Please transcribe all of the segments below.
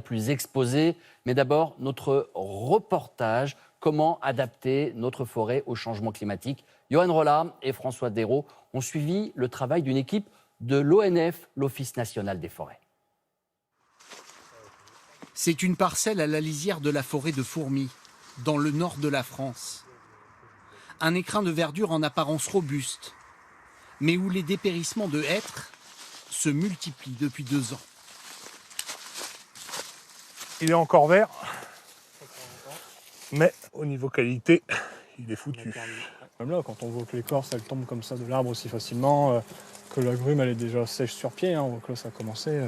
plus exposées. Mais d'abord, notre reportage, comment adapter notre forêt au changement climatique. Johan Rolla et François Dérault ont suivi le travail d'une équipe de l'ONF, l'Office national des forêts. C'est une parcelle à la lisière de la forêt de Fourmies, dans le nord de la France. Un écrin de verdure en apparence robuste, mais où les dépérissements de hêtres se multiplient depuis 2 ans. Il est encore vert, mais au niveau qualité, il est foutu. Même là, quand on voit que l'écorce elle tombe comme ça de l'arbre aussi facilement, que la grume elle est déjà sèche sur pied, on voit que là ça a commencé,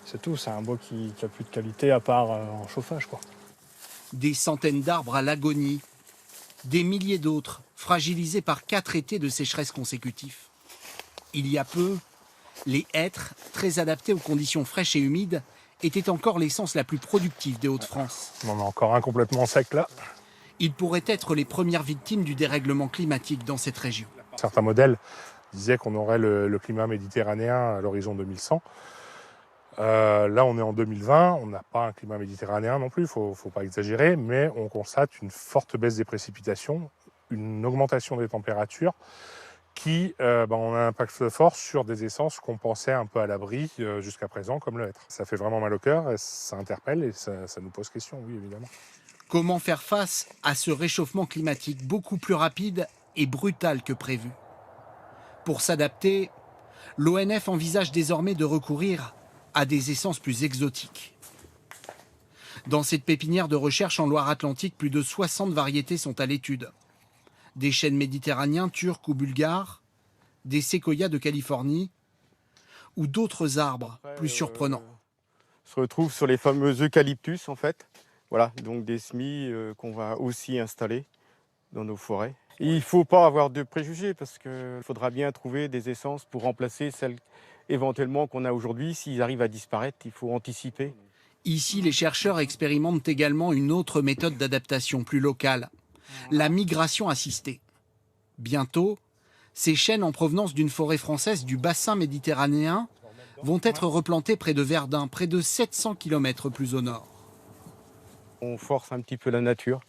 c'est tout. C'est un bois qui a plus de qualité à part en chauffage, quoi. Des centaines d'arbres à l'agonie, des milliers d'autres fragilisés par 4 étés de sécheresse consécutifs. Il y a peu, les hêtres, très adaptés aux conditions fraîches et humides, étaient encore l'essence la plus productive des Hauts-de-France. On en a encore un complètement sec là. Ils pourraient être les premières victimes du dérèglement climatique dans cette région. Certains modèles disaient qu'on aurait le climat méditerranéen à l'horizon 2100. Là, on est en 2020, on n'a pas un climat méditerranéen non plus, il ne faut pas exagérer, mais on constate une forte baisse des précipitations, une augmentation des températures qui ont un impact fort sur des essences qu'on pensait un peu à l'abri jusqu'à présent, comme le hêtre. Ça fait vraiment mal au cœur, ça interpelle et ça nous pose question, oui, évidemment. Comment faire face à ce réchauffement climatique beaucoup plus rapide et brutal que prévu? Pour s'adapter, l'ONF envisage désormais de recourir à des essences plus exotiques. Dans cette pépinière de recherche en Loire-Atlantique, plus de 60 variétés sont à l'étude. Des chênes méditerranéens, turcs ou bulgares, des séquoias de Californie ou d'autres arbres plus surprenants. On se retrouve sur les fameux eucalyptus en fait. Voilà, donc des semis qu'on va aussi installer dans nos forêts. Et il ne faut pas avoir de préjugés parce qu'il faudra bien trouver des essences pour remplacer celles éventuellement qu'on a aujourd'hui. S'ils arrivent à disparaître, il faut anticiper. Ici, les chercheurs expérimentent également une autre méthode d'adaptation plus locale, la migration assistée. Bientôt, ces chênes en provenance d'une forêt française du bassin méditerranéen vont être replantés près de Verdun, près de 700 km plus au nord. On force un petit peu la nature,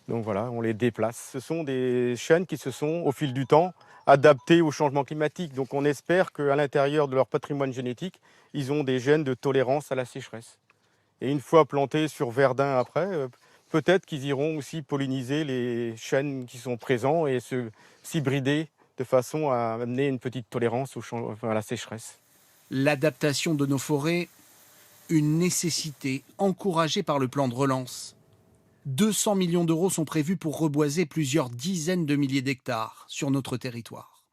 donc voilà, on les déplace. Ce sont des chênes qui se sont, au fil du temps, adaptés au changement climatique. Donc on espère qu'à l'intérieur de leur patrimoine génétique, ils ont des gènes de tolérance à la sécheresse. Et une fois plantés sur Verdun après, peut-être qu'ils iront aussi polliniser les chênes qui sont présents et s'hybrider de façon à amener une petite tolérance à la sécheresse. L'adaptation de nos forêts, une nécessité encouragée par le plan de relance. 200 millions d'euros sont prévus pour reboiser plusieurs dizaines de milliers d'hectares sur notre territoire.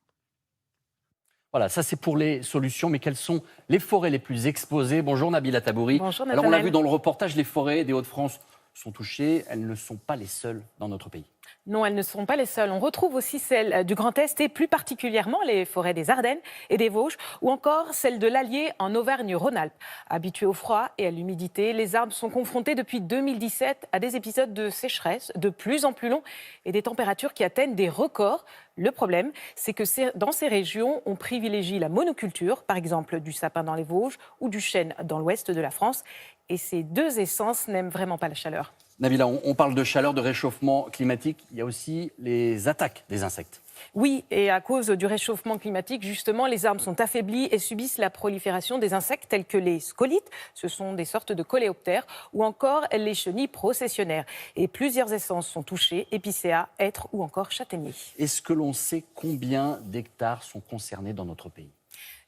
Voilà, ça c'est pour les solutions, mais quelles sont les forêts les plus exposées? Bonjour Nabila Tabouri. Bonjour Alors on l'a vu dans le reportage, les forêts des Hauts-de-France sont touchées, elles ne sont pas les seules dans notre pays. Non, elles ne sont pas les seules. On retrouve aussi celles du Grand Est et plus particulièrement les forêts des Ardennes et des Vosges ou encore celles de l'Allier en Auvergne-Rhône-Alpes. Habitués au froid et à l'humidité, les arbres sont confrontés depuis 2017 à des épisodes de sécheresse de plus en plus longs et des températures qui atteignent des records. Le problème, c'est que dans ces régions, on privilégie la monoculture, par exemple du sapin dans les Vosges ou du chêne dans l'ouest de la France. Et ces deux essences n'aiment vraiment pas la chaleur. Nabila, on parle de chaleur, de réchauffement climatique. Il y a aussi les attaques des insectes. Oui, et à cause du réchauffement climatique, justement, les arbres sont affaiblis et subissent la prolifération des insectes tels que les scolites, ce sont des sortes de coléoptères, ou encore les chenilles processionnaires. Et plusieurs essences sont touchées, épicéas, hêtres ou encore châtaigniers. Est-ce que l'on sait combien d'hectares sont concernés dans notre pays ?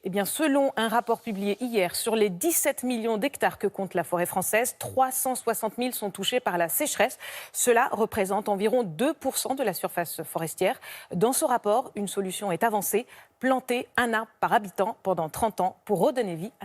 Eh bien, selon un rapport publié hier, sur les 17 millions d'hectares que compte la forêt française, 360 000 sont touchés par la sécheresse. Cela représente environ 2% de la surface forestière. Dans ce rapport, une solution est avancée, planter un arbre par habitant pendant 30 ans pour redonner vie à